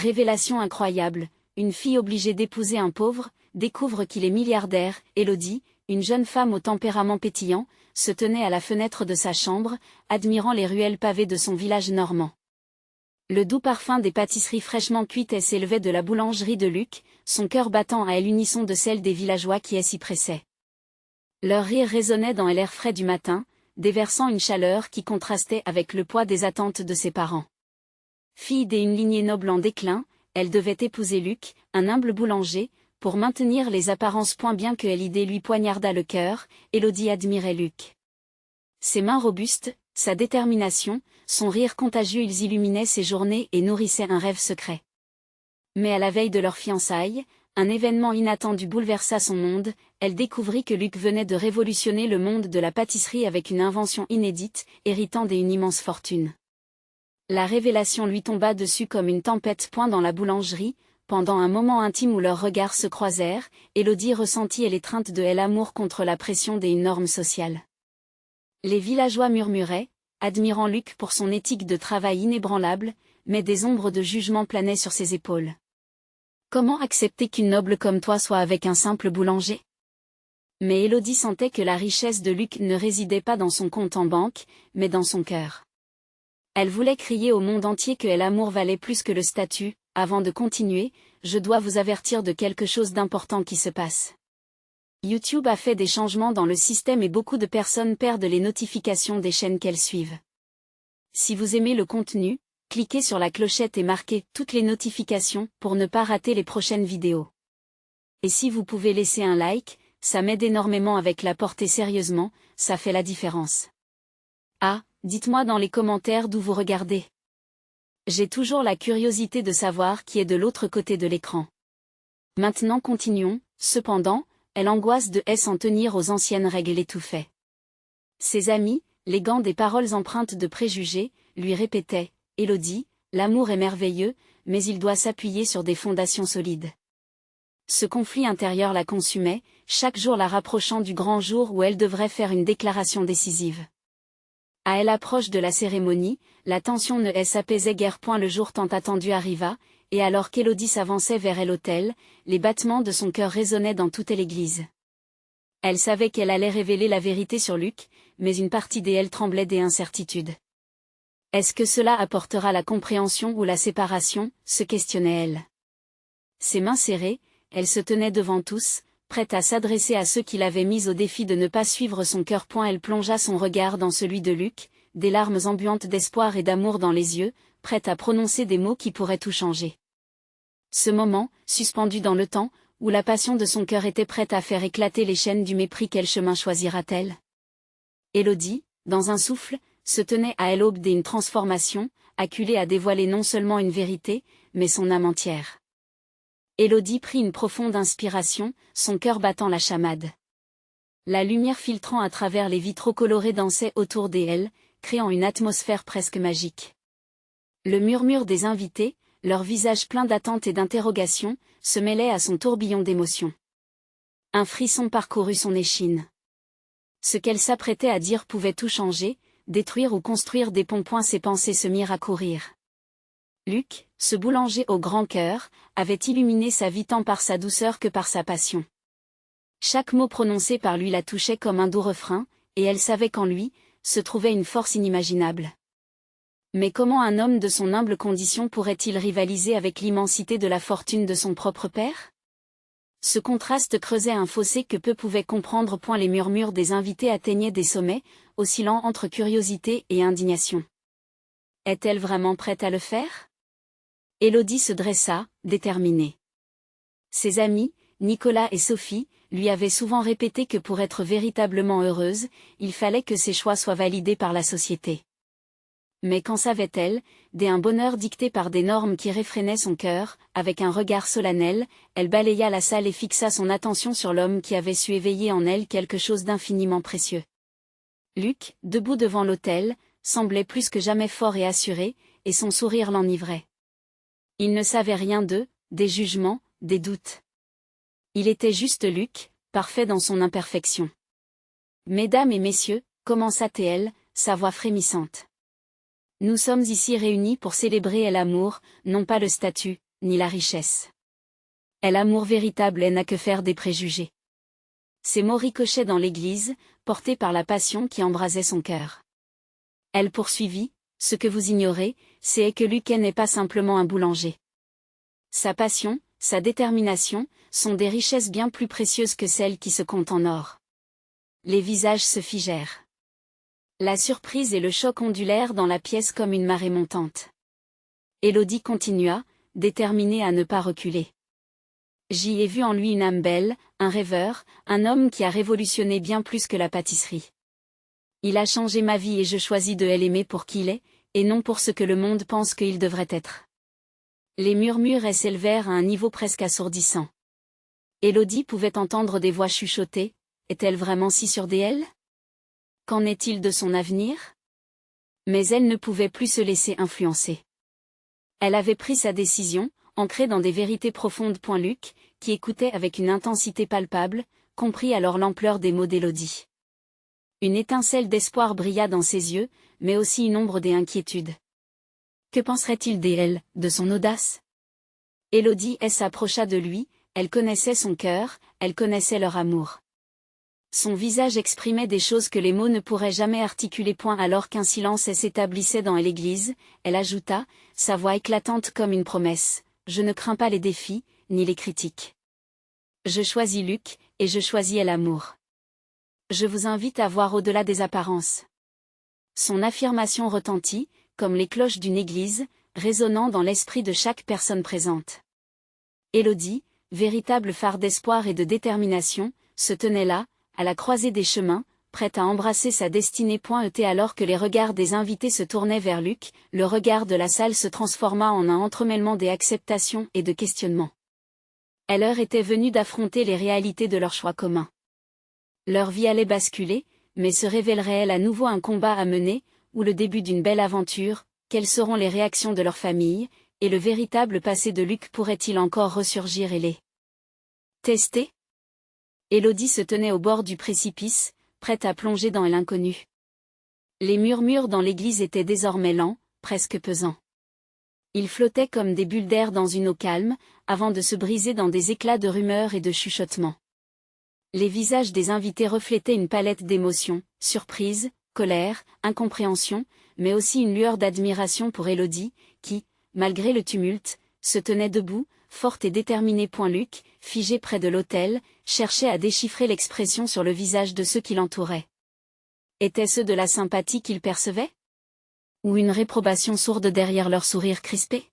Révélation incroyable, une fille obligée d'épouser un pauvre, découvre qu'il est milliardaire. Élodie, une jeune femme au tempérament pétillant, se tenait à la fenêtre de sa chambre, admirant les ruelles pavées de son village normand. Le doux parfum des pâtisseries fraîchement cuites s'élevait de la boulangerie de Luc, son cœur battant à l'unisson de celle des villageois qui s'y pressaient. Leur rire résonnait dans l'air frais du matin, déversant une chaleur qui contrastait avec le poids des attentes de ses parents. Fille d'une lignée noble en déclin, elle devait épouser Luc, un humble boulanger, pour maintenir les apparences. Bien que l'idée lui poignardât le cœur, Élodie admirait Luc. Ses mains robustes, sa détermination, son rire contagieux, ils illuminaient ses journées et nourrissaient un rêve secret. Mais à la veille de leur fiançailles, un événement inattendu bouleversa son monde. Elle découvrit que Luc venait de révolutionner le monde de la pâtisserie avec une invention inédite, héritant d'une immense fortune. La révélation lui tomba dessus comme une tempête. Dans la boulangerie, pendant un moment intime où leurs regards se croisèrent, Élodie ressentit l'étreinte de l'amour contre la pression des normes sociales. Les villageois murmuraient, admirant Luc pour son éthique de travail inébranlable, mais des ombres de jugement planaient sur ses épaules. Comment accepter qu'une noble comme toi soit avec un simple boulanger? Mais Élodie sentait que la richesse de Luc ne résidait pas dans son compte en banque, mais dans son cœur. Elle voulait crier au monde entier que l'amour valait plus que le statut. Avant de continuer, je dois vous avertir de quelque chose d'important qui se passe. YouTube a fait des changements dans le système et beaucoup de personnes perdent les notifications des chaînes qu'elles suivent. Si vous aimez le contenu, cliquez sur la clochette et marquez toutes les notifications pour ne pas rater les prochaines vidéos. Et si vous pouvez laisser un like, ça m'aide énormément avec la portée. Sérieusement, ça fait la différence. Ah, dites-moi dans les commentaires d'où vous regardez. J'ai toujours la curiosité de savoir qui est de l'autre côté de l'écran. Maintenant continuons. Cependant, elle angoisse de s'en tenir aux anciennes règles étouffait. Ses amis, léguant des paroles empreintes de préjugés, lui répétaient « Élodie, l'amour est merveilleux, mais il doit s'appuyer sur des fondations solides. » Ce conflit intérieur la consumait, chaque jour la rapprochant du grand jour où elle devrait faire une déclaration décisive. À l'approche de la cérémonie, la tension ne s'apaisait guère. Le jour tant attendu arriva, et alors qu'Élodie s'avançait vers l'autel, les battements de son cœur résonnaient dans toute l'église. Elle savait qu'elle allait révéler la vérité sur Luc, mais une partie d'elle tremblait d'incertitude. Est-ce que cela apportera la compréhension ou la séparation, se questionnait-elle. Ses mains serrées, elle se tenait devant tous, prête à s'adresser à ceux qui l'avaient mise au défi de ne pas suivre son cœur. Elle plongea son regard dans celui de Luc, des larmes embuantes d'espoir et d'amour dans les yeux, prête à prononcer des mots qui pourraient tout changer. Ce moment, suspendu dans le temps, où la passion de son cœur était prête à faire éclater les chaînes du mépris, quel chemin choisira-t-elle? Élodie, dans un souffle, se tenait à l'aube d'une transformation, acculée à dévoiler non seulement une vérité, mais son âme entière. Élodie prit une profonde inspiration, son cœur battant la chamade. La lumière filtrant à travers les vitraux colorés dansait autour d'elle, créant une atmosphère presque magique. Le murmure des invités, leurs visages pleins d'attente et d'interrogation, se mêlait à son tourbillon d'émotions. Un frisson parcourut son échine. Ce qu'elle s'apprêtait à dire pouvait tout changer, détruire ou construire des ponts. Ses pensées se mirent à courir. Luc, ce boulanger au grand cœur, avait illuminé sa vie tant par sa douceur que par sa passion. Chaque mot prononcé par lui la touchait comme un doux refrain, et elle savait qu'en lui, se trouvait une force inimaginable. Mais comment un homme de son humble condition pourrait-il rivaliser avec l'immensité de la fortune de son propre père? Ce contraste creusait un fossé que peu pouvaient comprendre. Les murmures des invités atteignaient des sommets, oscillant entre curiosité et indignation. Est-elle vraiment prête à le faire? Élodie se dressa, déterminée. Ses amis, Nicolas et Sophie, lui avaient souvent répété que pour être véritablement heureuse, il fallait que ses choix soient validés par la société. Mais qu'en savait-elle, d'un bonheur dicté par des normes qui réfrénaient son cœur? Avec un regard solennel, elle balaya la salle et fixa son attention sur l'homme qui avait su éveiller en elle quelque chose d'infiniment précieux. Luc, debout devant l'autel, semblait plus que jamais fort et assuré, et son sourire l'enivrait. Il ne savait rien d'eux, des jugements, des doutes. Il était juste Luc, parfait dans son imperfection. « Mesdames et messieurs, commença-t-elle, sa voix frémissante. Nous sommes ici réunis pour célébrer l'amour, non pas le statut. ni la richesse. Et l'amour véritable n'a que faire des préjugés. Ces mots ricochaient dans l'église, portés par la passion qui embrasait son cœur. Elle poursuivit, ce que vous ignorez, c'est que Luc n'est pas simplement un boulanger. Sa passion, sa détermination, sont des richesses bien plus précieuses que celles qui se comptent en or. Les visages se figèrent. La surprise et le choc ondulèrent dans la pièce comme une marée montante. Élodie continua, déterminée à ne pas reculer. J'y ai vu en lui une âme belle, un rêveur, un homme qui a révolutionné bien plus que la pâtisserie. Il a changé ma vie et je choisis de l'aimer pour qui il est, et non pour ce que le monde pense qu'il devrait être. Les murmures s'élevèrent à un niveau presque assourdissant. Élodie pouvait entendre des voix chuchoter, est-elle vraiment si sûre d'elle ? Qu'en est-il de son avenir ? Mais elle ne pouvait plus se laisser influencer. Elle avait pris sa décision, ancrée dans des vérités profondes. Luc, qui écoutait avec une intensité palpable, comprit alors l'ampleur des mots d'Élodie. Une étincelle d'espoir brilla dans ses yeux, mais aussi une ombre d'inquiétude. Que penserait-il d'elle, de son audace ? Élodie s'approcha de lui, elle connaissait son cœur, elle connaissait leur amour. Son visage exprimait des choses que les mots ne pourraient jamais articuler. Alors qu'un silence s'établissait dans l'église, elle ajouta, sa voix éclatante comme une promesse, « Je ne crains pas les défis, ni les critiques. Je choisis Luc, et je choisis l'amour. Je vous invite à voir au-delà des apparences. » Son affirmation retentit, comme les cloches d'une église, résonnant dans l'esprit de chaque personne présente. Élodie, véritable phare d'espoir et de détermination, se tenait là, à la croisée des chemins, prête à embrasser sa destinée. Alors que les regards des invités se tournaient vers Luc, le regard de la salle se transforma en un entremêlement d'acceptation et de questionnement. L'heure était venue d'affronter les réalités de leur choix commun. Leur vie allait basculer, mais se révélerait-elle à nouveau un combat à mener, ou le début d'une belle aventure? Quelles seront les réactions de leur famille, et le véritable passé de Luc pourrait-il encore ressurgir et les tester? Élodie se tenait au bord du précipice, prête à plonger dans l'inconnu. Les murmures dans l'église étaient désormais lents, presque pesants. Ils flottaient comme des bulles d'air dans une eau calme, avant de se briser dans des éclats de rumeurs et de chuchotements. Les visages des invités reflétaient une palette d'émotions, surprise, colère, incompréhension, mais aussi une lueur d'admiration pour Élodie, qui, malgré le tumulte, se tenait debout, forte et déterminée. Luc, figé près de l'autel, cherchait à déchiffrer l'expression sur le visage de ceux qui l'entouraient. Étaient-ce de la sympathie qu'il percevait ? Ou une réprobation sourde derrière leur sourire crispé ?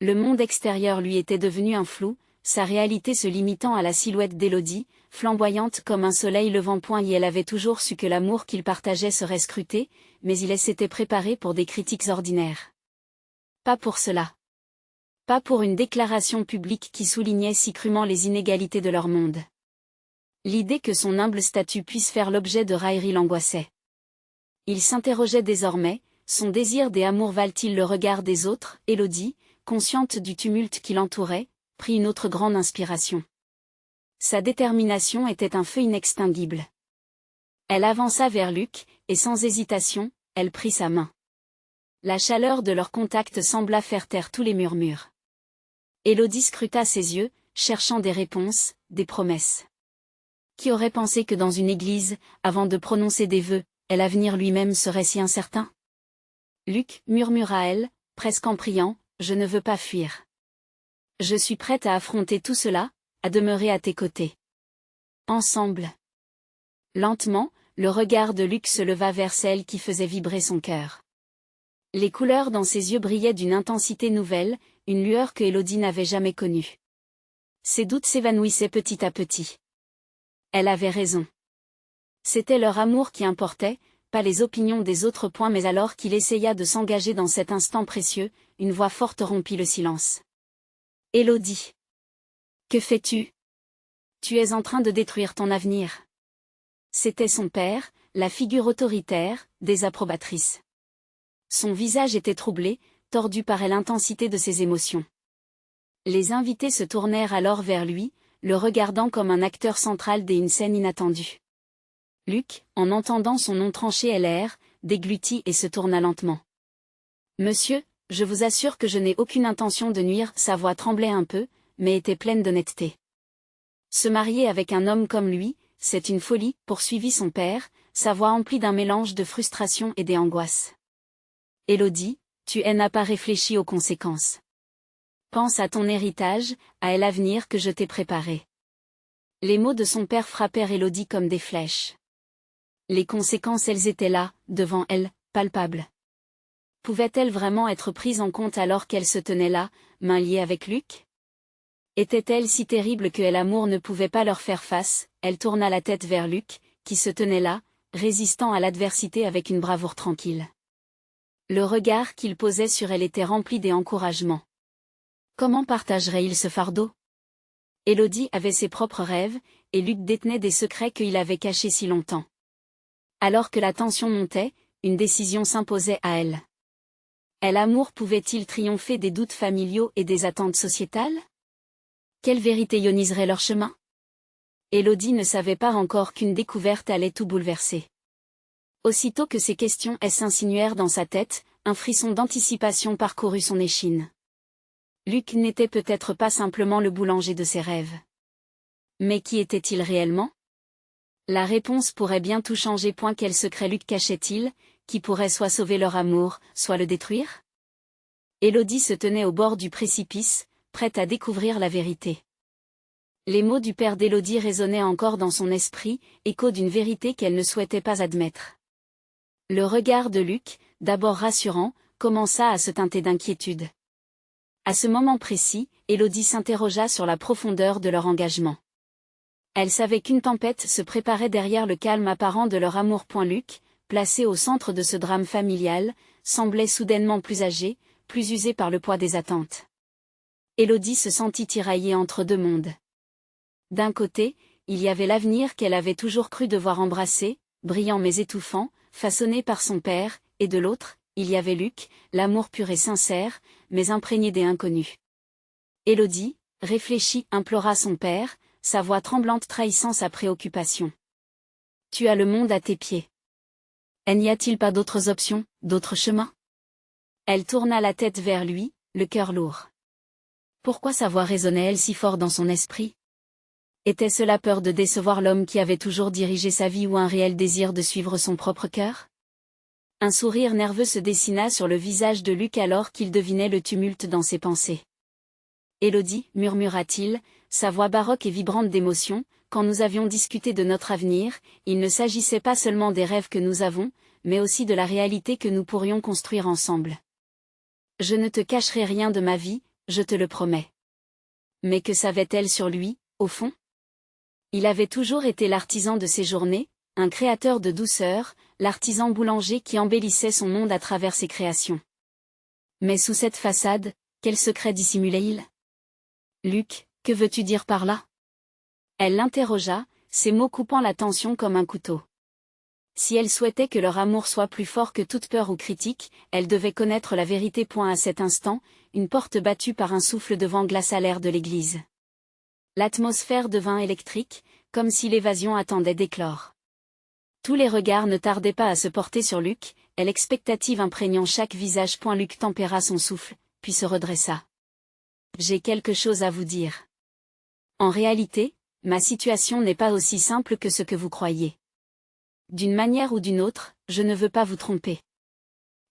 Le monde extérieur lui était devenu un flou, sa réalité se limitant à la silhouette d'Élodie, flamboyante comme un soleil levant. Et elle avait toujours su que l'amour qu'il partageait serait scruté, mais il s'était préparé pour des critiques ordinaires. Pas pour cela. Pas pour une déclaration publique qui soulignait si crûment les inégalités de leur monde. L'idée que son humble statut puisse faire l'objet de railleries l'angoissait. Il s'interrogeait désormais, son désir des amours valent-ils le regard des autres? Élodie, consciente du tumulte qui l'entourait, prit une autre grande inspiration. Sa détermination était un feu inextinguible. Elle avança vers Luc, et sans hésitation, elle prit sa main. La chaleur de leur contact sembla faire taire tous les murmures. Élodie scruta ses yeux, cherchant des réponses, des promesses. Qui aurait pensé que dans une église, avant de prononcer des vœux, l'avenir lui-même serait si incertain? Luc, murmura-elle, presque en priant, je ne veux pas fuir. Je suis prête à affronter tout cela, à demeurer à tes côtés. Ensemble. Lentement, le regard de Luc se leva vers celle qui faisait vibrer son cœur. Les couleurs dans ses yeux brillaient d'une intensité nouvelle, une lueur que Élodie n'avait jamais connue. Ses doutes s'évanouissaient petit à petit. Elle avait raison. C'était leur amour qui importait, pas les opinions des autres. Mais alors qu'il essaya de s'engager dans cet instant précieux, une voix forte rompit le silence. Élodie. Que fais-tu? Tu es en train de détruire ton avenir. C'était son père, la figure autoritaire, désapprobatrice. Son visage était troublé, tordu par l'intensité de ses émotions. Les invités se tournèrent alors vers lui, le regardant comme un acteur central d'une scène inattendue. Luc, en entendant son nom tranché l'air, déglutit et se tourna lentement. Monsieur, je vous assure que je n'ai aucune intention de nuire. Sa voix tremblait un peu, mais était pleine d'honnêteté. Se marier avec un homme comme lui, c'est une folie, poursuivit son père, sa voix emplie d'un mélange de frustration et d'angoisse. Élodie, tu n'as pas réfléchi aux conséquences. Pense à ton héritage, à l'avenir que je t'ai préparé. Les mots de son père frappèrent Élodie comme des flèches. Les conséquences, elles étaient là, devant elle, palpables. Pouvait-elle vraiment être prise en compte alors qu'elle se tenait là, mains liées avec Luc? Était-elle si terrible que l'amour ne pouvait pas leur faire face? Elle tourna la tête vers Luc, qui se tenait là, résistant à l'adversité avec une bravoure tranquille. Le regard qu'il posait sur elle était rempli d'encouragement. Comment partagerait-il ce fardeau? Élodie avait ses propres rêves, et Luc détenait des secrets qu'il avait cachés si longtemps. Alors que la tension montait, une décision s'imposait à elle. L'amour pouvait-il triompher des doutes familiaux et des attentes sociétales? Quelle vérité ioniserait leur chemin? Élodie ne savait pas encore qu'une découverte allait tout bouleverser. Aussitôt que ces questions s'insinuèrent dans sa tête, un frisson d'anticipation parcourut son échine. Luc n'était peut-être pas simplement le boulanger de ses rêves. Mais qui était-il réellement? La réponse pourrait bien tout changer. Quel secret Luc cachait-il, qui pourrait soit sauver leur amour, soit le détruire? Élodie se tenait au bord du précipice, prête à découvrir la vérité. Les mots du père d'Élodie résonnaient encore dans son esprit, écho d'une vérité qu'elle ne souhaitait pas admettre. Le regard de Luc, d'abord rassurant, commença à se teinter d'inquiétude. À ce moment précis, Élodie s'interrogea sur la profondeur de leur engagement. Elle savait qu'une tempête se préparait derrière le calme apparent de leur amour. Luc, placé au centre de ce drame familial, semblait soudainement plus âgé, plus usé par le poids des attentes. Élodie se sentit tiraillée entre deux mondes. D'un côté, il y avait l'avenir qu'elle avait toujours cru devoir embrasser, brillant mais étouffant, façonné par son père, et de l'autre, il y avait Luc, l'amour pur et sincère, mais imprégné d'inconnu. Élodie, réfléchie, implora son père, sa voix tremblante trahissant sa préoccupation. Tu as le monde à tes pieds. N'y a-t-il pas d'autres options, d'autres chemins? Elle tourna la tête vers lui, le cœur lourd. Pourquoi sa voix résonnait-elle si fort dans son esprit? Était-ce la peur de décevoir l'homme qui avait toujours dirigé sa vie ou un réel désir de suivre son propre cœur? Un sourire nerveux se dessina sur le visage de Luc alors qu'il devinait le tumulte dans ses pensées. Élodie, murmura-t-il, sa voix baroque et vibrante d'émotion, quand nous avions discuté de notre avenir, il ne s'agissait pas seulement des rêves que nous avons, mais aussi de la réalité que nous pourrions construire ensemble. Je ne te cacherai rien de ma vie, je te le promets. Mais que savait-elle sur lui, au fond? Il avait toujours été l'artisan de ses journées, un créateur de douceur, l'artisan boulanger qui embellissait son monde à travers ses créations. Mais sous cette façade, quel secret dissimulait-il? Luc, que veux-tu dire par là? Elle l'interrogea, ses mots coupant la tension comme un couteau. Si elle souhaitait que leur amour soit plus fort que toute peur ou critique, elle devait connaître la vérité. À cet instant, une porte battue par un souffle de vent glaça l'air de l'église. L'atmosphère devint électrique, comme si l'évasion attendait d'éclore. Tous les regards ne tardaient pas à se porter sur Luc, et l'expectative imprégnant chaque visage. Luc tempéra son souffle, puis se redressa. J'ai quelque chose à vous dire. En réalité, ma situation n'est pas aussi simple que ce que vous croyez. D'une manière ou d'une autre, je ne veux pas vous tromper.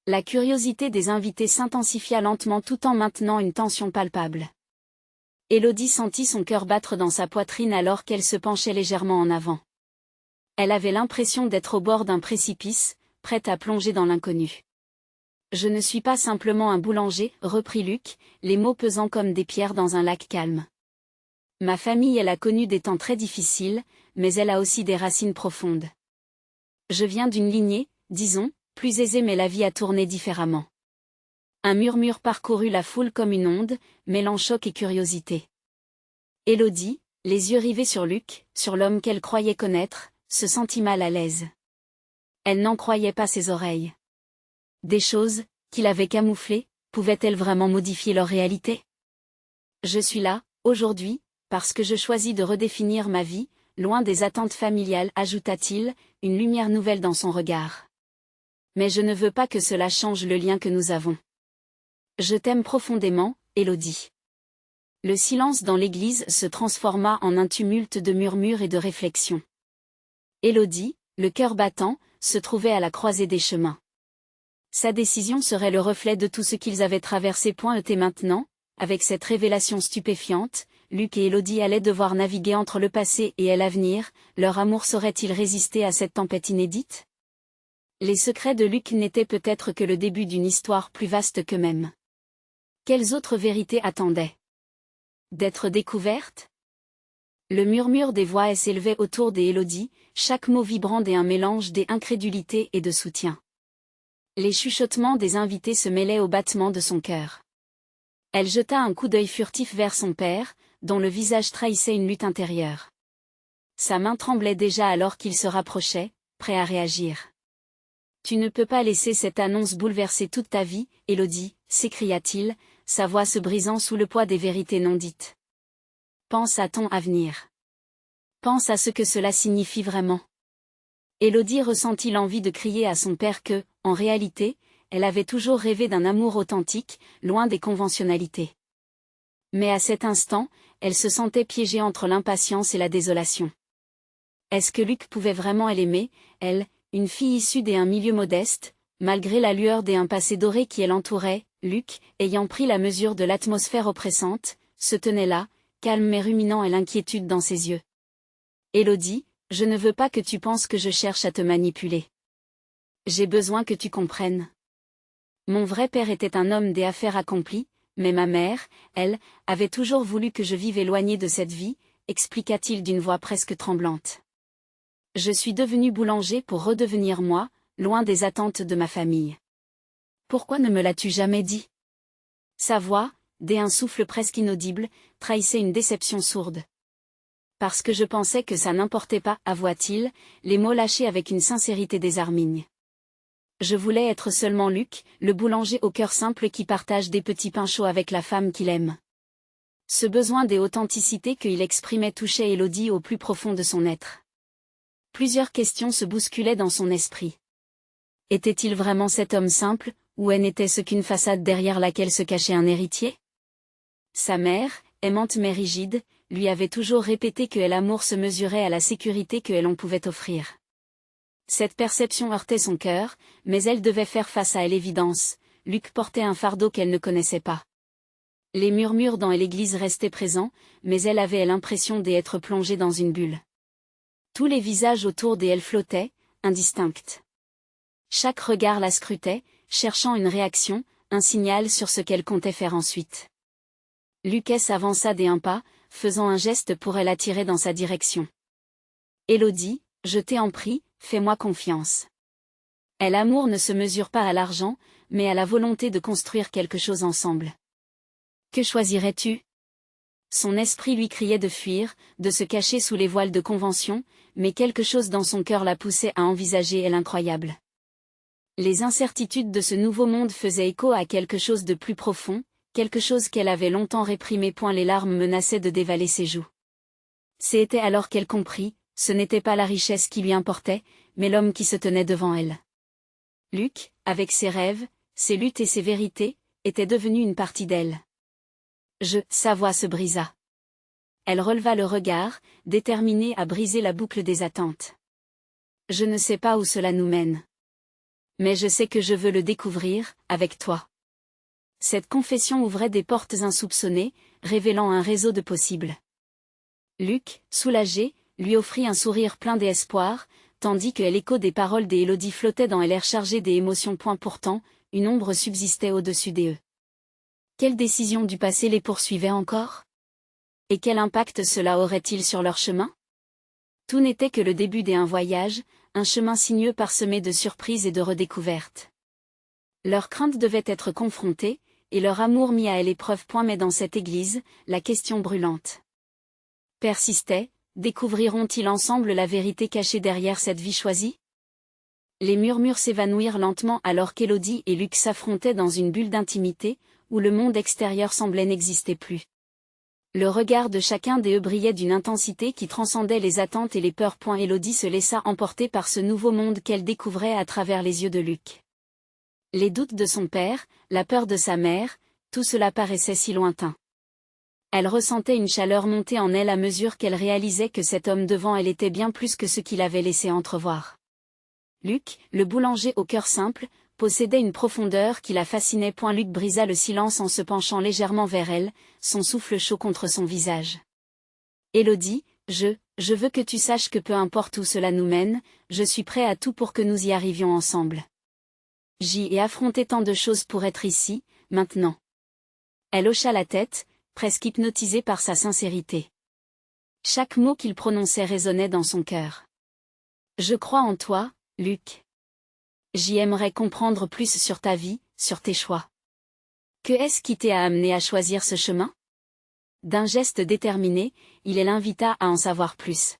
La curiosité des invités s'intensifia lentement tout en maintenant une tension palpable. Élodie sentit son cœur battre dans sa poitrine alors qu'elle se penchait légèrement en avant. Elle avait l'impression d'être au bord d'un précipice, prête à plonger dans l'inconnu. Je ne suis pas simplement un boulanger, reprit Luc, les mots pesant comme des pierres dans un lac calme. Ma famille, elle a connu des temps très difficiles, mais elle a aussi des racines profondes. Je viens d'une lignée, disons, plus aisée, mais la vie a tourné différemment. Un murmure parcourut la foule comme une onde, mêlant choc et curiosité. Élodie, les yeux rivés sur Luc, sur l'homme qu'elle croyait connaître, se sentit mal à l'aise. Elle n'en croyait pas ses oreilles. Des choses, qu'il avait camouflées, pouvaient-elles vraiment modifier leur réalité? Je suis là, aujourd'hui, parce que je choisis de redéfinir ma vie, loin des attentes familiales, ajouta-t-il, une lumière nouvelle dans son regard. Mais je ne veux pas que cela change le lien que nous avons. Je t'aime profondément, Élodie. Le silence dans l'église se transforma en un tumulte de murmures et de réflexions. Élodie, le cœur battant, se trouvait à la croisée des chemins. Sa décision serait le reflet de tout ce qu'ils avaient traversé. Et maintenant, avec cette révélation stupéfiante, Luc et Élodie allaient devoir naviguer entre le passé et l'avenir. Leur amour saurait-il résister à cette tempête inédite? Les secrets de Luc n'étaient peut-être que le début d'une histoire plus vaste qu'eux-mêmes. Quelles autres vérités attendaient d'être découvertes? Le murmure des voix s'élevait autour d'Élodie, chaque mot vibrant d'un mélange d'incrédulité et de soutien. Les chuchotements des invités se mêlaient au battement de son cœur. Elle jeta un coup d'œil furtif vers son père, dont le visage trahissait une lutte intérieure. Sa main tremblait déjà alors qu'il se rapprochait, prêt à réagir. « Tu ne peux pas laisser cette annonce bouleverser toute ta vie, Élodie, s'écria-t-il, sa voix se brisant sous le poids des vérités non dites. Pense à ton avenir. Pense à ce que cela signifie vraiment. » Élodie ressentit l'envie de crier à son père que, en réalité, elle avait toujours rêvé d'un amour authentique, loin des conventionnalités. Mais à cet instant, elle se sentait piégée entre l'impatience et la désolation. Est-ce que Luc pouvait vraiment l'aimer, elle, une fille issue d'un milieu modeste, malgré la lueur d'un passé doré qui l'entourait? Luc, ayant pris la mesure de l'atmosphère oppressante, se tenait là, calme mais ruminant et l'inquiétude dans ses yeux. Élodie, je ne veux pas que tu penses que je cherche à te manipuler. J'ai besoin que tu comprennes. Mon vrai père était un homme des affaires accomplies, mais ma mère, elle, avait toujours voulu que je vive éloignée de cette vie, expliqua-t-il d'une voix presque tremblante. Je suis devenu boulanger pour redevenir moi, loin des attentes de ma famille. Pourquoi ne me l'as-tu jamais dit? Sa voix, d'un souffle presque inaudible, trahissait une déception sourde. Parce que je pensais que ça n'importait pas, avoua-t-il, les mots lâchés avec une sincérité désarmigne. Je voulais être seulement Luc, le boulanger au cœur simple qui partage des petits pains chauds avec la femme qu'il aime. Ce besoin d'authenticité qu'il exprimait touchait Élodie au plus profond de son être. Plusieurs questions se bousculaient dans son esprit. Était-il vraiment cet homme simple, ou n'était-ce qu'une façade derrière laquelle se cachait un héritier? Sa mère, aimante mais rigide, lui avait toujours répété que l'amour se mesurait à la sécurité qu'elle en pouvait offrir. Cette perception heurtait son cœur, mais elle devait faire face à l'évidence, Luc portait un fardeau qu'elle ne connaissait pas. Les murmures dans l'église restaient présents, mais elle avait l'impression d'être plongée dans une bulle. Tous les visages autour d'elle flottaient, indistincts. Chaque regard la scrutait, cherchant une réaction, un signal sur ce qu'elle comptait faire ensuite. Lucas avança d'un pas, faisant un geste pour l'attirer dans sa direction. « Élodie, je t'en prie, fais-moi confiance. L'amour ne se mesure pas à l'argent, mais à la volonté de construire quelque chose ensemble. Que choisirais-tu » Son esprit lui criait de fuir, de se cacher sous les voiles de convention, mais quelque chose dans son cœur la poussait à envisager l'incroyable. Les incertitudes de ce nouveau monde faisaient écho à quelque chose de plus profond, quelque chose qu'elle avait longtemps réprimé. Les larmes menaçaient de dévaler ses joues. C'était alors qu'elle comprit, ce n'était pas la richesse qui lui importait, mais l'homme qui se tenait devant elle. Luc, avec ses rêves, ses luttes et ses vérités, était devenu une partie d'elle. Sa voix se brisa. Elle releva le regard, déterminée à briser la boucle des attentes. Je ne sais pas où cela nous mène. Mais je sais que je veux le découvrir, avec toi. Cette confession ouvrait des portes insoupçonnées, révélant un réseau de possibles. Luc, soulagé, lui offrit un sourire plein d'espoir, tandis que l'écho des paroles d'Élodie flottait dans l'air chargé d'émotions. Pourtant, une ombre subsistait au-dessus d'eux. Quelle décision du passé les poursuivait encore? Et quel impact cela aurait-il sur leur chemin? Tout n'était que le début d'un voyage, un chemin sinueux parsemé de surprises et de redécouvertes. Leurs craintes devaient être confrontées, et leur amour mis à l'épreuve. Mais dans cette église, la question brûlante persistait, découvriront-ils ensemble la vérité cachée derrière cette vie choisie? Les murmures s'évanouirent lentement alors qu'Élodie et Luc s'affrontaient dans une bulle d'intimité, où le monde extérieur semblait n'exister plus. Le regard de chacun d'eux brillait d'une intensité qui transcendait les attentes et les peurs. Élodie se laissa emporter par ce nouveau monde qu'elle découvrait à travers les yeux de Luc. Les doutes de son père, la peur de sa mère, Tout cela paraissait si lointain. Elle ressentait une chaleur monter en elle à mesure qu'elle réalisait que cet homme devant elle était bien plus que ce qu'il avait laissé entrevoir. Luc, le boulanger au cœur simple, possédait une profondeur qui la fascinait. Luc brisa le silence en se penchant légèrement vers elle, son souffle chaud contre son visage. Élodie, je veux que tu saches que peu importe où cela nous mène, je suis prêt à tout pour que nous y arrivions ensemble. J'y ai affronté tant de choses pour être ici, maintenant. Elle hocha la tête, presque hypnotisée par sa sincérité. Chaque mot qu'il prononçait résonnait dans son cœur. Je crois en toi, Luc. J'y aimerais comprendre plus sur ta vie, sur tes choix. Que est-ce qui t'a amené à choisir ce chemin? D'un geste déterminé, il l'invita à en savoir plus.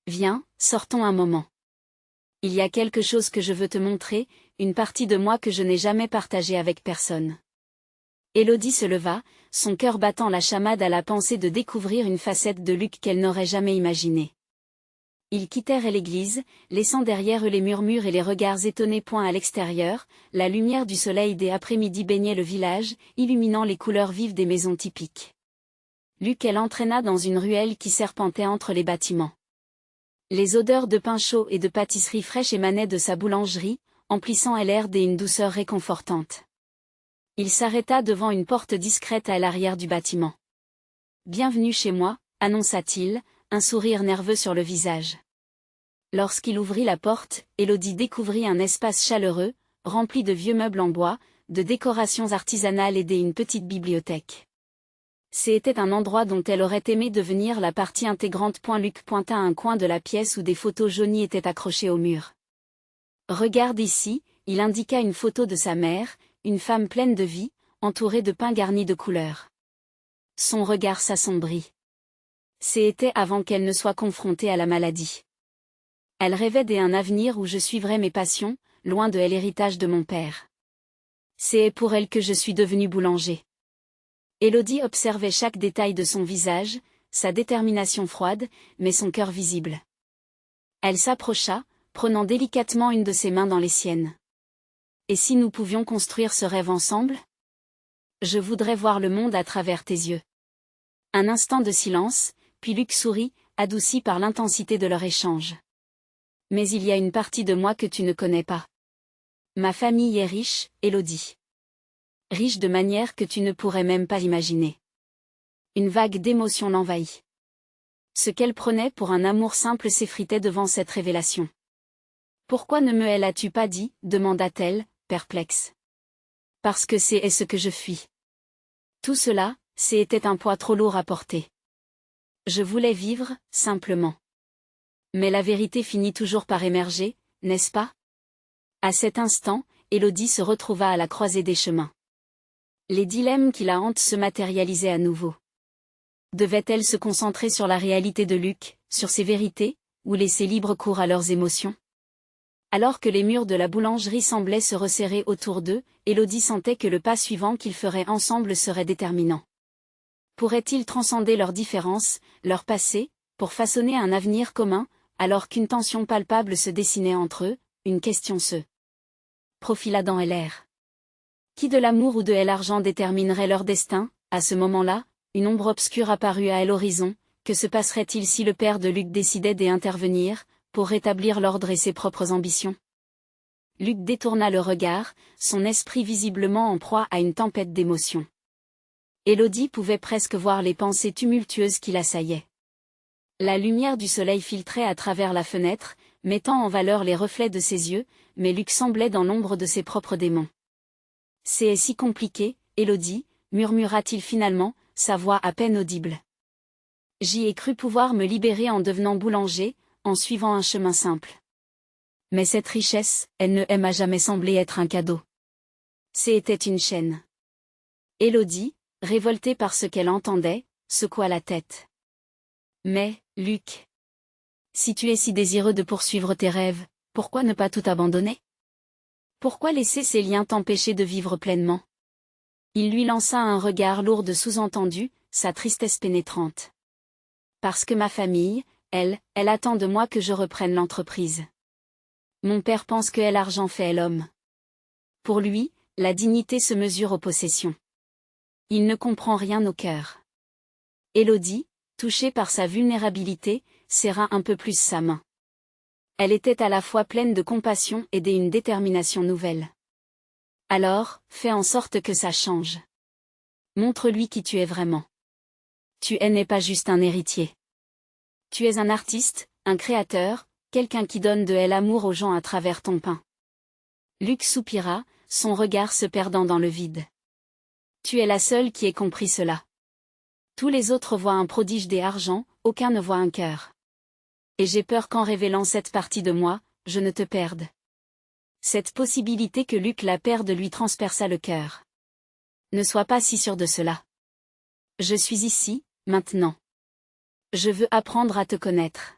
Viens, sortons un moment. Il y a quelque chose que je veux te montrer, une partie de moi que je n'ai jamais partagée avec personne. Élodie se leva, son cœur battant la chamade à la pensée de découvrir une facette de Luc qu'elle n'aurait jamais imaginée. Ils quittèrent l'église, laissant derrière eux les murmures et les regards étonnés. À l'extérieur, la lumière du soleil des après-midi baignait le village, illuminant les couleurs vives des maisons typiques. Luc l'entraîna dans une ruelle qui serpentait entre les bâtiments. Les odeurs de pain chaud et de pâtisserie fraîche émanaient de sa boulangerie, emplissant l'air d'une douceur réconfortante. Il s'arrêta devant une porte discrète à l'arrière du bâtiment. « Bienvenue chez moi », annonça-t-il, un sourire nerveux sur le visage. Lorsqu'il ouvrit la porte, Élodie découvrit un espace chaleureux, rempli de vieux meubles en bois, de décorations artisanales et d'une petite bibliothèque. C'était un endroit dont elle aurait aimé devenir la partie intégrante. Luc pointa à un coin de la pièce où des photos jaunies étaient accrochées au mur. « Regarde ici », il indiqua une photo de sa mère, une femme pleine de vie, entourée de pain garni de couleurs. Son regard s'assombrit. C'était avant qu'elle ne soit confrontée à la maladie. Elle rêvait d'un avenir où je suivrais mes passions, loin de l'héritage de mon père. C'est pour elle que je suis devenu boulanger. Élodie observait chaque détail de son visage, sa détermination froide, mais son cœur visible. Elle s'approcha, prenant délicatement une de ses mains dans les siennes. Et si nous pouvions construire ce rêve ensemble? Je voudrais voir le monde à travers tes yeux. Un instant de silence, puis Luc sourit, adouci par l'intensité de leur échange. Mais il y a une partie de moi que tu ne connais pas. Ma famille est riche, Élodie. Riche de manière que tu ne pourrais même pas l'imaginer. Une vague d'émotion l'envahit. Ce qu'elle prenait pour un amour simple s'effritait devant cette révélation. Pourquoi ne me l'as-tu pas dit, demanda-t-elle, perplexe. Parce que c'est ce que je fuis. Tout cela, c'était un poids trop lourd à porter. Je voulais vivre, simplement. Mais la vérité finit toujours par émerger, n'est-ce pas? À cet instant, Élodie se retrouva à la croisée des chemins. Les dilemmes qui la hantent se matérialisaient à nouveau. Devait-elle se concentrer sur la réalité de Luc, sur ses vérités, ou laisser libre cours à leurs émotions? Alors que les murs de la boulangerie semblaient se resserrer autour d'eux, Élodie sentait que le pas suivant qu'ils feraient ensemble serait déterminant. Pourraient-ils transcender leurs différences, leur passé, pour façonner un avenir commun, alors qu'une tension palpable se dessinait entre eux, une question se profila dans l'air. Qui de l'amour ou de l'argent déterminerait leur destin? À ce moment-là, une ombre obscure apparut à l'horizon. Que se passerait-il si le père de Luc décidait d'intervenir, pour rétablir l'ordre et ses propres ambitions? Luc détourna le regard, son esprit visiblement en proie à une tempête d'émotions. Élodie pouvait presque voir les pensées tumultueuses qui l'assaillaient. La lumière du soleil filtrait à travers la fenêtre, mettant en valeur les reflets de ses yeux, mais Luc semblait dans l'ombre de ses propres démons. « C'est si compliqué, Élodie, murmura-t-il finalement, sa voix à peine audible. J'y ai cru pouvoir me libérer en devenant boulanger, en suivant un chemin simple. Mais cette richesse, elle ne m'a jamais semblé être un cadeau. C'était une chaîne. » Élodie, révoltée par ce qu'elle entendait, secoua la tête. « Mais, Luc, si tu es si désireux de poursuivre tes rêves, pourquoi ne pas tout abandonner? Pourquoi laisser ces liens t'empêcher de vivre pleinement? » Il lui lança un regard lourd de sous-entendu, sa tristesse pénétrante. « Parce que ma famille, elle attend de moi que je reprenne l'entreprise. Mon père pense que l'argent fait l'homme. Pour lui, la dignité se mesure aux possessions. Il ne comprend rien au cœur. Élodie, touchée par sa vulnérabilité, serra un peu plus sa main. Elle était à la fois pleine de compassion et d'une détermination nouvelle. Alors, fais en sorte que ça change. Montre-lui qui tu es vraiment. N'est pas juste un héritier. Tu es un artiste, un créateur, quelqu'un qui donne de l'amour aux gens à travers ton pain. Luc soupira, son regard se perdant dans le vide. Tu es la seule qui ait compris cela. Tous les autres voient un prodige d'argent, aucun ne voit un cœur. Et j'ai peur qu'en révélant cette partie de moi, je ne te perde. Cette possibilité que Luc la perde lui transperça le cœur. Ne sois pas si sûr de cela. Je suis ici, maintenant. Je veux apprendre à te connaître.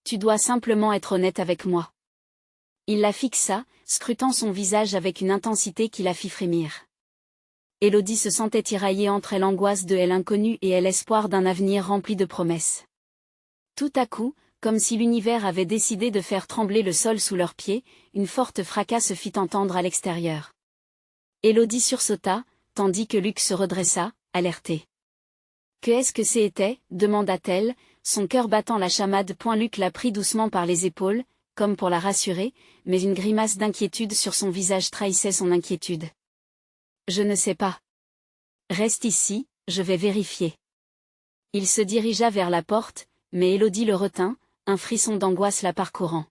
Tu dois simplement être honnête avec moi. Il la fixa, scrutant son visage avec une intensité qui la fit frémir. Élodie se sentait tiraillée entre l'angoisse de l'inconnu et l'espoir d'un avenir rempli de promesses. Tout à coup, comme si l'univers avait décidé de faire trembler le sol sous leurs pieds, une forte fracas se fit entendre à l'extérieur. Élodie sursauta, tandis que Luc se redressa, alerté. « Qu'est-ce que c'était » demanda-t-elle, son cœur battant la chamade. Luc la prit doucement par les épaules, comme pour la rassurer, mais une grimace d'inquiétude sur son visage trahissait son inquiétude. « Je ne sais pas. Reste ici, je vais vérifier. » Il se dirigea vers la porte, mais Élodie le retint, un frisson d'angoisse la parcourant.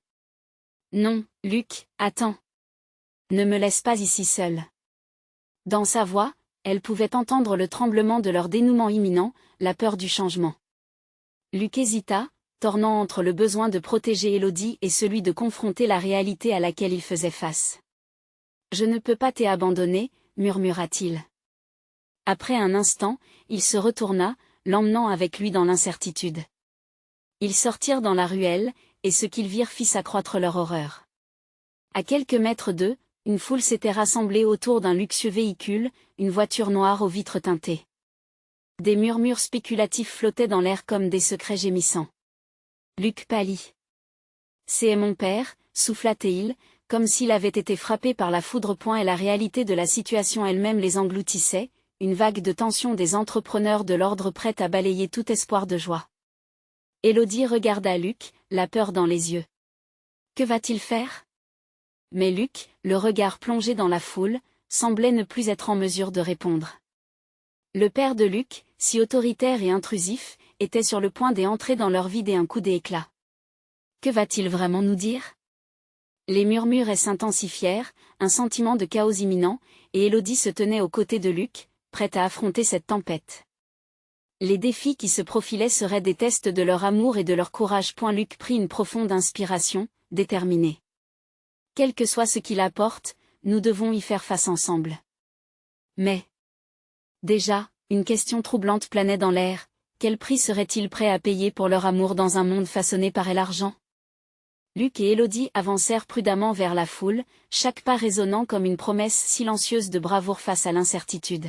« Non, Luc, attends. Ne me laisse pas ici seule. » Dans sa voix, elle pouvait entendre le tremblement de leur dénouement imminent, la peur du changement. Luc hésita, tornant entre le besoin de protéger Élodie et celui de confronter la réalité à laquelle il faisait face. « Je ne peux pas t'abandonner, murmura-t-il. Après un instant, il se retourna, l'emmenant avec lui dans l'incertitude. Ils sortirent dans la ruelle, et ce qu'ils virent fit s'accroître leur horreur. À quelques mètres d'eux, une foule s'était rassemblée autour d'un luxueux véhicule, une voiture noire aux vitres teintées. Des murmures spéculatifs flottaient dans l'air comme des secrets gémissants. Luc pâlit. « C'est mon père » souffla-t-il, comme s'il avait été frappé par la foudre. Et la réalité de la situation elle-même les engloutissait, une vague de tension des entrepreneurs de l'ordre prête à balayer tout espoir de joie. Élodie regarda Luc, la peur dans les yeux. Que va-t-il faire ? Mais Luc, le regard plongé dans la foule, semblait ne plus être en mesure de répondre. Le père de Luc, si autoritaire et intrusif, était sur le point d'entrer dans leur vie d'un coup d'éclat. Que va-t-il vraiment nous dire ? Les murmures s'intensifièrent, un sentiment de chaos imminent, et Élodie se tenait aux côtés de Luc, prête à affronter cette tempête. Les défis qui se profilaient seraient des tests de leur amour et de leur courage. Luc prit une profonde inspiration, déterminé. Quel que soit ce qu'il apporte, nous devons y faire face ensemble. Mais, déjà, une question troublante planait dans l'air, quel prix seraient-ils prêts à payer pour leur amour dans un monde façonné par l'argent ? Luc et Élodie avancèrent prudemment vers la foule, chaque pas résonnant comme une promesse silencieuse de bravoure face à l'incertitude.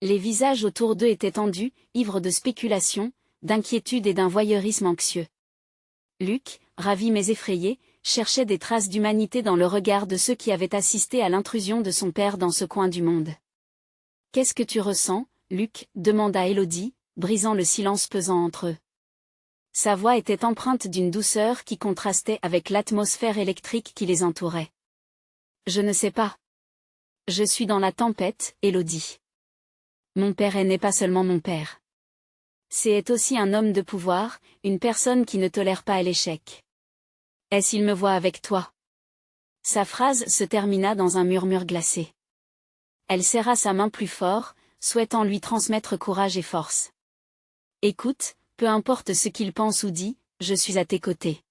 Les visages autour d'eux étaient tendus, ivres de spéculation, d'inquiétude et d'un voyeurisme anxieux. Luc, ravi mais effrayé, cherchait des traces d'humanité dans le regard de ceux qui avaient assisté à l'intrusion de son père dans ce coin du monde. « Qu'est-ce que tu ressens, Luc » demanda Élodie, brisant le silence pesant entre eux. Sa voix était empreinte d'une douceur qui contrastait avec l'atmosphère électrique qui les entourait. « Je ne sais pas. Je suis dans la tempête, Élodie. Mon père n'est pas seulement mon père. C'est aussi un homme de pouvoir, une personne qui ne tolère pas l'échec. Est-ce qu'il me voit avec toi ?» Sa phrase se termina dans un murmure glacé. Elle serra sa main plus fort, souhaitant lui transmettre courage et force. « Écoute, peu importe ce qu'il pense ou dit, je suis à tes côtés.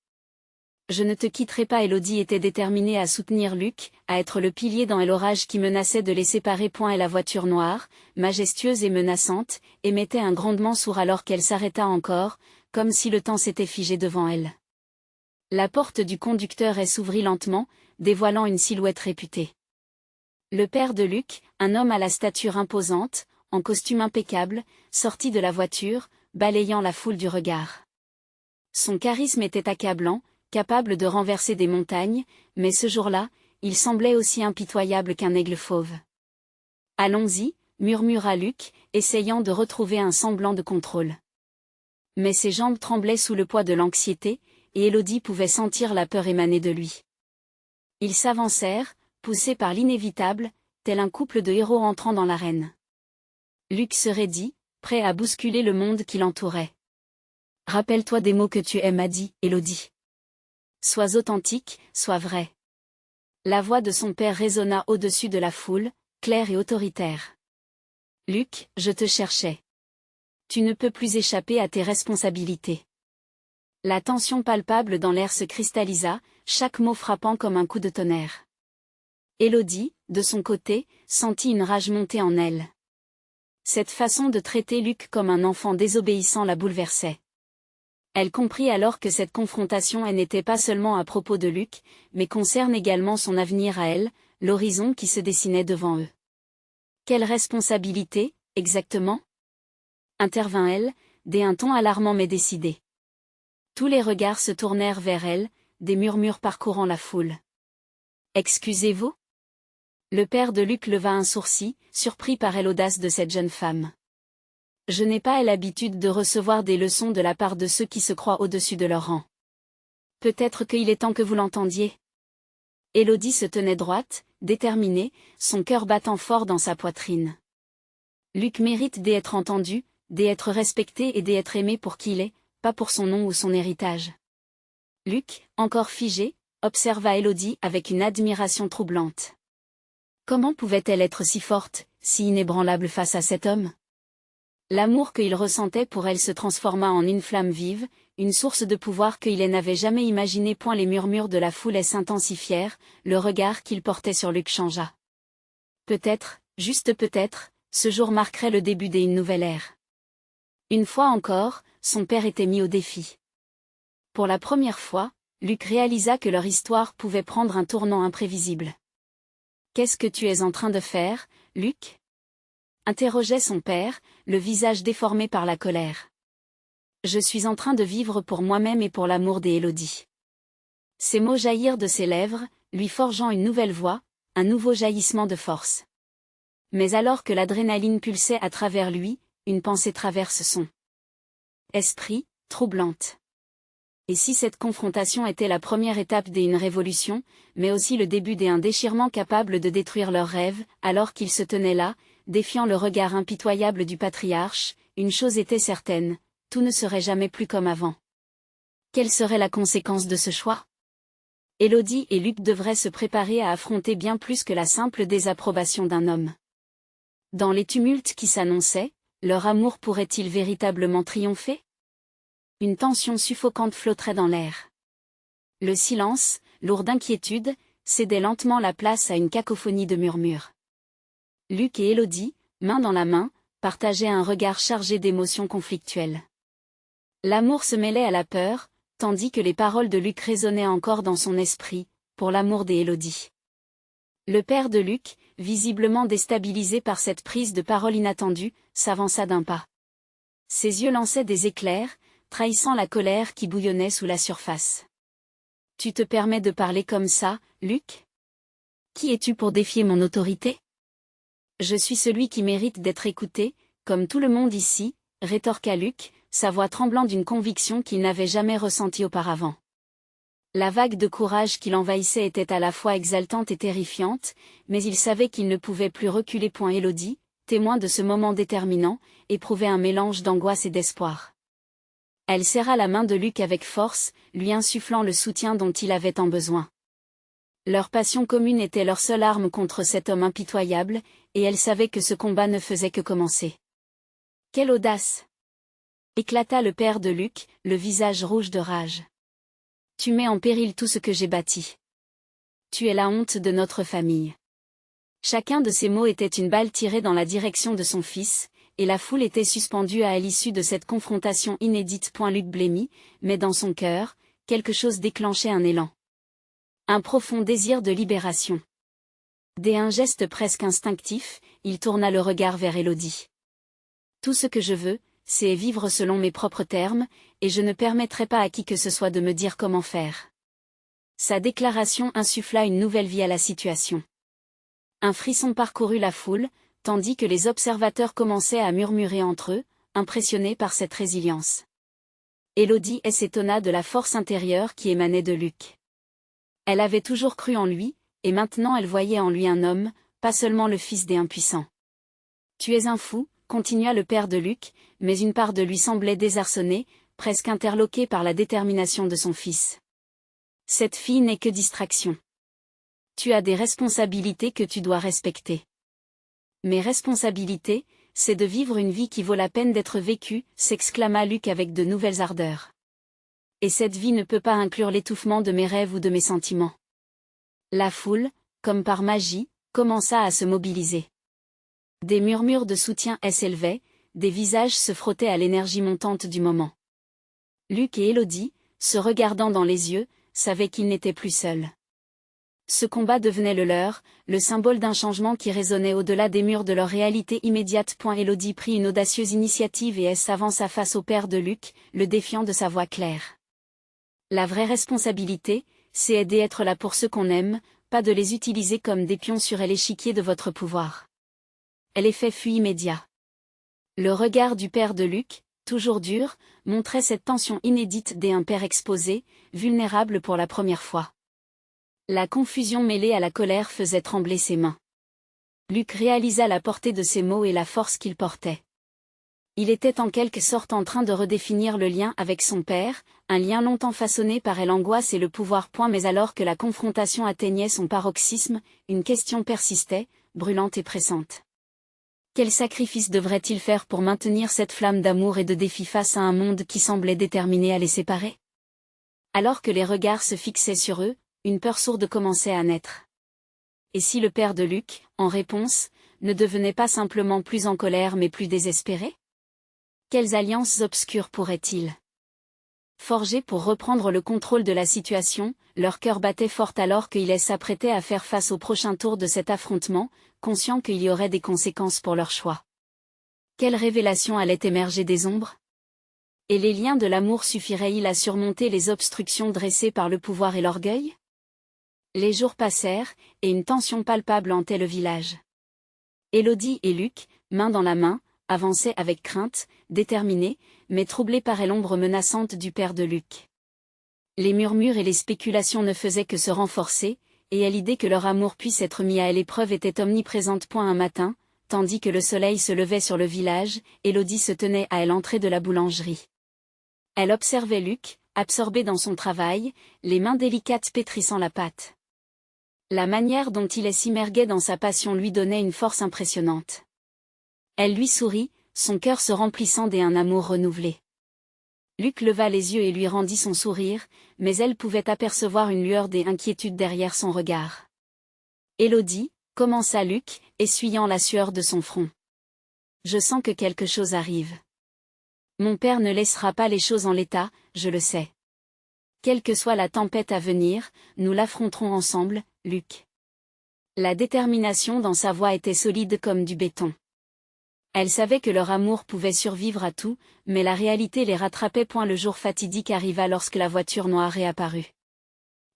Je ne te quitterai pas. » Élodie était déterminée à soutenir Luc, à être le pilier dans l'orage qui menaçait de les séparer. Et la voiture noire, majestueuse et menaçante, émettait un grondement sourd alors qu'elle s'arrêta encore, comme si le temps s'était figé devant elle. La porte du conducteur s'ouvrit lentement, dévoilant une silhouette réputée. Le père de Luc, un homme à la stature imposante, en costume impeccable, sortit de la voiture, balayant la foule du regard. Son charisme était accablant, capable de renverser des montagnes, mais ce jour-là, il semblait aussi impitoyable qu'un aigle fauve. « Allons-y » murmura Luc, essayant de retrouver un semblant de contrôle. Mais ses jambes tremblaient sous le poids de l'anxiété, et Élodie pouvait sentir la peur émaner de lui. Ils s'avancèrent, poussés par l'inévitable, tel un couple de héros entrant dans l'arène. Luc se raidit, prêt à bousculer le monde qui l'entourait. « Rappelle-toi des mots que tu aimes, a dit Élodie. Sois authentique, sois vrai. » La voix de son père résonna au-dessus de la foule, claire et autoritaire. « Luc, je te cherchais. Tu ne peux plus échapper à tes responsabilités. » La tension palpable dans l'air se cristallisa, chaque mot frappant comme un coup de tonnerre. Élodie, de son côté, sentit une rage monter en elle. Cette façon de traiter Luc comme un enfant désobéissant la bouleversait. Elle comprit alors que cette confrontation n'était pas seulement à propos de Luc, mais concerne également son avenir à elle, l'horizon qui se dessinait devant eux. Quelle responsabilité, exactement ? Intervint-elle, d'un ton alarmant mais décidé. Tous les regards se tournèrent vers elle, des murmures parcourant la foule. « Excusez-vous ? » Le père de Luc leva un sourcil, surpris par l'audace de cette jeune femme. « Je n'ai pas l'habitude de recevoir des leçons de la part de ceux qui se croient au-dessus de leur rang. Peut-être qu'il est temps que vous l'entendiez. » Élodie se tenait droite, déterminée, son cœur battant fort dans sa poitrine. Luc mérite d'être entendu, d'être respecté et d'être aimé pour qui il est, pas pour son nom ou son héritage. Luc, encore figé, observa Élodie avec une admiration troublante. Comment pouvait-elle être si forte, si inébranlable face à cet homme ? L'amour qu'il ressentait pour elle se transforma en une flamme vive, une source de pouvoir qu'il n'avait jamais imaginé. Les murmures de la foule s'intensifièrent, le regard qu'il portait sur Luc changea. Peut-être, juste peut-être, ce jour marquerait le début d'une nouvelle ère. Une fois encore, son père était mis au défi. Pour la première fois, Luc réalisa que leur histoire pouvait prendre un tournant imprévisible. « Qu'est-ce que tu es en train de faire, Luc ?» interrogeait son père, le visage déformé par la colère. « Je suis en train de vivre pour moi-même et pour l'amour d'Élodie. » Ces mots jaillirent de ses lèvres, lui forgeant une nouvelle voix, un nouveau jaillissement de force. Mais alors que l'adrénaline pulsait à travers lui, une pensée traverse son esprit, troublante. Et si cette confrontation était la première étape d'une révolution, mais aussi le début d'un déchirement capable de détruire leurs rêves, alors qu'ils se tenaient là, défiant le regard impitoyable du patriarche, une chose était certaine, tout ne serait jamais plus comme avant. Quelle serait la conséquence de ce choix ? Élodie et Luc devraient se préparer à affronter bien plus que la simple désapprobation d'un homme. Dans les tumultes qui s'annonçaient, leur amour pourrait-il véritablement triompher ? Une tension suffocante flotterait dans l'air. Le silence, lourd d'inquiétude, cédait lentement la place à une cacophonie de murmures. Luc et Élodie, main dans la main, partageaient un regard chargé d'émotions conflictuelles. L'amour se mêlait à la peur, tandis que les paroles de Luc résonnaient encore dans son esprit, pour l'amour d'Élodie. Le père de Luc, visiblement déstabilisé par cette prise de parole inattendue, s'avança d'un pas. Ses yeux lançaient des éclairs, trahissant la colère qui bouillonnait sous la surface. « Tu te permets de parler comme ça, Luc ? Qui es-tu pour défier mon autorité ? Je suis celui qui mérite d'être écouté, comme tout le monde ici, » rétorqua Luc, sa voix tremblant d'une conviction qu'il n'avait jamais ressentie auparavant. La vague de courage qui l'envahissait était à la fois exaltante et terrifiante, mais il savait qu'il ne pouvait plus reculer. Élodie, témoin de ce moment déterminant, éprouvait un mélange d'angoisse et d'espoir. Elle serra la main de Luc avec force, lui insufflant le soutien dont il avait tant besoin. Leur passion commune était leur seule arme contre cet homme impitoyable, et elle savait que ce combat ne faisait que commencer. « Quelle audace !» éclata le père de Luc, le visage rouge de rage. « Tu mets en péril tout ce que j'ai bâti. Tu es la honte de notre famille. » Chacun de ces mots était une balle tirée dans la direction de son fils, et la foule était suspendue à l'issue de cette confrontation inédite. Luc blêmit, mais dans son cœur, quelque chose déclenchait un élan. Un profond désir de libération. Dès un geste presque instinctif, il tourna le regard vers Élodie. « Tout ce que je veux, c'est vivre selon mes propres termes, et je ne permettrai pas à qui que ce soit de me dire comment faire. » Sa déclaration insuffla une nouvelle vie à la situation. Un frisson parcourut la foule, tandis que les observateurs commençaient à murmurer entre eux, impressionnés par cette résilience. Élodie s'étonna de la force intérieure qui émanait de Luc. Elle avait toujours cru en lui, et maintenant elle voyait en lui un homme, pas seulement le fils des impuissants. « Tu es un fou », continua le père de Luc, mais une part de lui semblait désarçonnée, presque interloquée par la détermination de son fils. « Cette fille n'est que distraction. Tu as des responsabilités que tu dois respecter. » « Mes responsabilités, c'est de vivre une vie qui vaut la peine d'être vécue, » s'exclama Luc avec de nouvelles ardeurs. « Et cette vie ne peut pas inclure l'étouffement de mes rêves ou de mes sentiments. » La foule, comme par magie, commença à se mobiliser. Des murmures de soutien s'élevaient, des visages se frottaient à l'énergie montante du moment. Luc et Élodie, se regardant dans les yeux, savaient qu'ils n'étaient plus seuls. Ce combat devenait le leur, le symbole d'un changement qui résonnait au-delà des murs de leur réalité immédiate. Élodie prit une audacieuse initiative et s'avança face au père de Luc, le défiant de sa voix claire. La vraie responsabilité, c'est d'être là pour ceux qu'on aime, pas de les utiliser comme des pions sur l'échiquier de votre pouvoir. L'effet fut immédiat. Le regard du père de Luc, toujours dur, montrait cette tension inédite d'un père exposé, vulnérable pour la première fois. La confusion mêlée à la colère faisait trembler ses mains. Luc réalisa la portée de ces mots et la force qu'ils portaient. Il était en quelque sorte en train de redéfinir le lien avec son père, un lien longtemps façonné par l'angoisse et le pouvoir. Mais alors que la confrontation atteignait son paroxysme, une question persistait, brûlante et pressante. Quel sacrifice devrait-il faire pour maintenir cette flamme d'amour et de défi face à un monde qui semblait déterminé à les séparer? Alors que les regards se fixaient sur eux, une peur sourde commençait à naître. Et si le père de Luc, en réponse, ne devenait pas simplement plus en colère mais plus désespéré? Quelles alliances obscures pourraient-ils forger pour reprendre le contrôle de la situation? Leur cœur battait fort alors qu'ils s'apprêtaient à faire face au prochain tour de cet affrontement, conscients qu'il y aurait des conséquences pour leur choix. Quelle révélation allait émerger des ombres? Et les liens de l'amour suffiraient-ils à surmonter les obstructions dressées par le pouvoir et l'orgueil? Les jours passèrent, et une tension palpable hantait le village. Élodie et Luc, main dans la main, avançaient avec crainte, déterminés, mais troublés par l'ombre menaçante du père de Luc. Les murmures et les spéculations ne faisaient que se renforcer, et l'idée que leur amour puisse être mis à l'épreuve était omniprésente. Un matin, tandis que le soleil se levait sur le village, Élodie se tenait à l'entrée de la boulangerie. Elle observait Luc, absorbé dans son travail, les mains délicates pétrissant la pâte. La manière dont il s'immerguait dans sa passion lui donnait une force impressionnante. Elle lui sourit, son cœur se remplissant d'un amour renouvelé. Luc leva les yeux et lui rendit son sourire, mais elle pouvait apercevoir une lueur d'inquiétude derrière son regard. « Élodie », commença Luc, essuyant la sueur de son front. « Je sens que quelque chose arrive. Mon père ne laissera pas les choses en l'état, je le sais. Quelle que soit la tempête à venir, nous l'affronterons ensemble, Luc. » La détermination dans sa voix était solide comme du béton. Elle savait que leur amour pouvait survivre à tout, mais la réalité les rattrapait. Le jour fatidique arriva lorsque la voiture noire réapparut.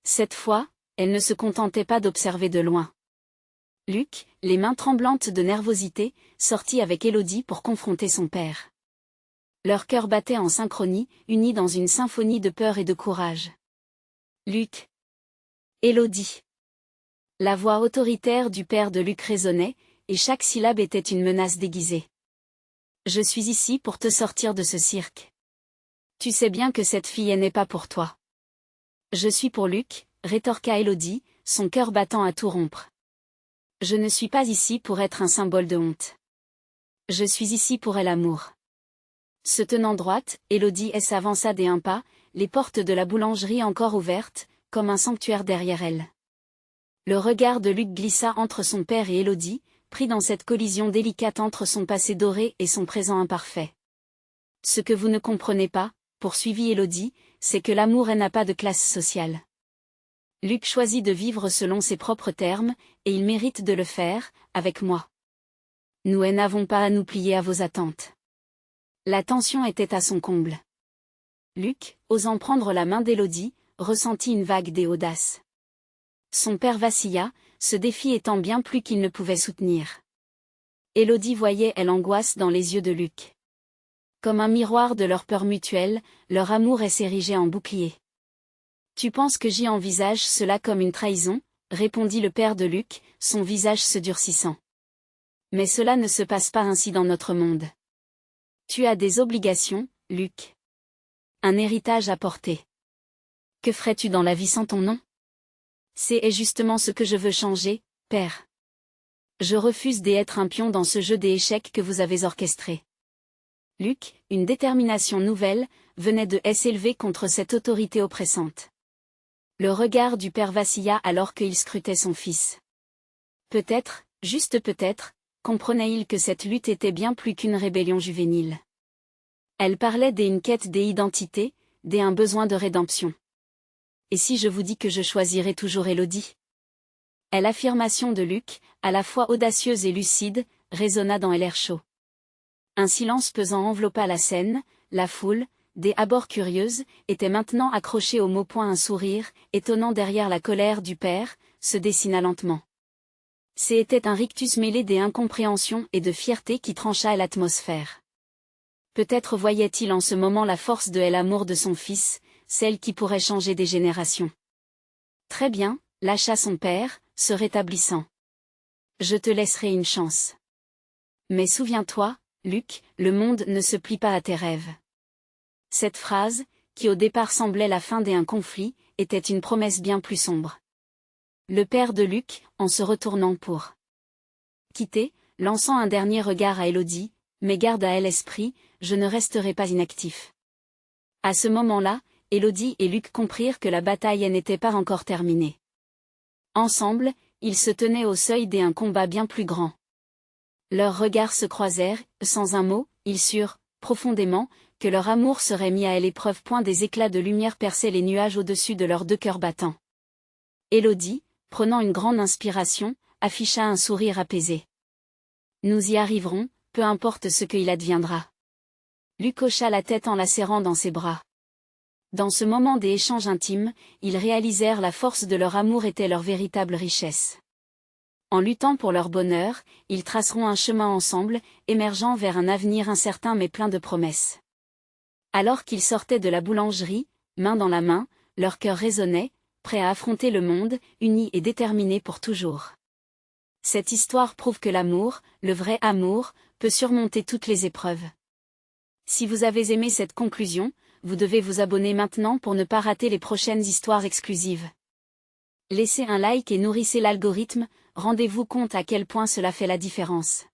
Cette fois, elle ne se contentait pas d'observer de loin. Luc, les mains tremblantes de nervosité, sortit avec Élodie pour confronter son père. Leurs cœurs battaient en synchronie, unis dans une symphonie de peur et de courage. Luc. Élodie. La voix autoritaire du père de Luc résonnait, et chaque syllabe était une menace déguisée. « Je suis ici pour te sortir de ce cirque. Tu sais bien que cette fille n'est pas pour toi. »« Je suis pour Luc, » rétorqua Élodie, son cœur battant à tout rompre. « Je ne suis pas ici pour être un symbole de honte. Je suis ici pour l'amour. » Se tenant droite, Élodie s'avança d'un pas, les portes de la boulangerie encore ouvertes, comme un sanctuaire derrière elle. Le regard de Luc glissa entre son père et Élodie, pris dans cette collision délicate entre son passé doré et son présent imparfait. « Ce que vous ne comprenez pas, » poursuivit Élodie, « c'est que l'amour n'a pas de classe sociale. Luc choisit de vivre selon ses propres termes, et il mérite de le faire, avec moi. Nous n'avons pas à nous plier à vos attentes. » La tension était à son comble. Luc, osant prendre la main d'Élodie, ressentit une vague d'audace. Son père vacilla, ce défi étant bien plus qu'il ne pouvait soutenir. Élodie voyait l'angoisse dans les yeux de Luc. Comme un miroir de leur peur mutuelle, leur amour s'érigeait en bouclier. Tu penses que j'y envisage cela comme une trahison, répondit le père de Luc, son visage se durcissant. Mais cela ne se passe pas ainsi dans notre monde. Tu as des obligations, Luc. Un héritage à porter. Que ferais-tu dans la vie sans ton nom? C'est justement ce que je veux changer, père. Je refuse d'être un pion dans ce jeu des échecs que vous avez orchestré. Luc, une détermination nouvelle, venait de s'élever contre cette autorité oppressante. Le regard du père vacilla alors qu'il scrutait son fils. Peut-être, juste peut-être, comprenait-il que cette lutte était bien plus qu'une rébellion juvénile. Elle parlait d'une quête d'identité, d'un besoin de rédemption. Et si je vous dis que je choisirai toujours Élodie? L'affirmation de Luc, à la fois audacieuse et lucide, résonna dans l'air chaud. Un silence pesant enveloppa la scène, la foule, des abords curieuses, était maintenant accrochée au mot point un sourire, étonnant derrière la colère du père, se dessina lentement. C'était un rictus mêlé d'incompréhension et de fierté qui trancha l'atmosphère. Peut-être voyait-il en ce moment la force de l'amour de son fils, celle qui pourrait changer des générations. Très bien, lâcha son père, se rétablissant. Je te laisserai une chance. Mais souviens-toi, Luc, le monde ne se plie pas à tes rêves. Cette phrase, qui au départ semblait la fin d'un conflit, était une promesse bien plus sombre. Le père de Luc, en se retournant pour quitter, lançant un dernier regard à Élodie, mais garde à l'esprit, je ne resterai pas inactif. À ce moment-là, Élodie et Luc comprirent que la bataille n'était pas encore terminée. Ensemble, ils se tenaient au seuil d'un combat bien plus grand. Leurs regards se croisèrent, sans un mot, ils surent, profondément, que leur amour serait mis à l'épreuve. Des éclats de lumière perçaient les nuages au-dessus de leurs deux cœurs battants. Élodie, prenant une grande inspiration, afficha un sourire apaisé. Nous y arriverons, peu importe ce qu'il adviendra. Luc hocha la tête en la serrant dans ses bras. Dans ce moment d'échange intime, ils réalisèrent la force de leur amour était leur véritable richesse. En luttant pour leur bonheur, ils traceront un chemin ensemble, émergeant vers un avenir incertain mais plein de promesses. Alors qu'ils sortaient de la boulangerie, main dans la main, leur cœur résonnait, prêt à affronter le monde, unis et déterminés pour toujours. Cette histoire prouve que l'amour, le vrai amour, peut surmonter toutes les épreuves. Si vous avez aimé cette conclusion, vous devez vous abonner maintenant pour ne pas rater les prochaines histoires exclusives. Laissez un like et nourrissez l'algorithme, rendez-vous compte à quel point cela fait la différence.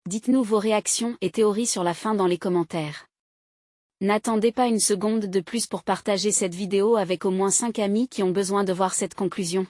Dites-nous vos réactions et théories sur la fin dans les commentaires. N'attendez pas une seconde de plus pour partager cette vidéo avec au moins 5 amis qui ont besoin de voir cette conclusion.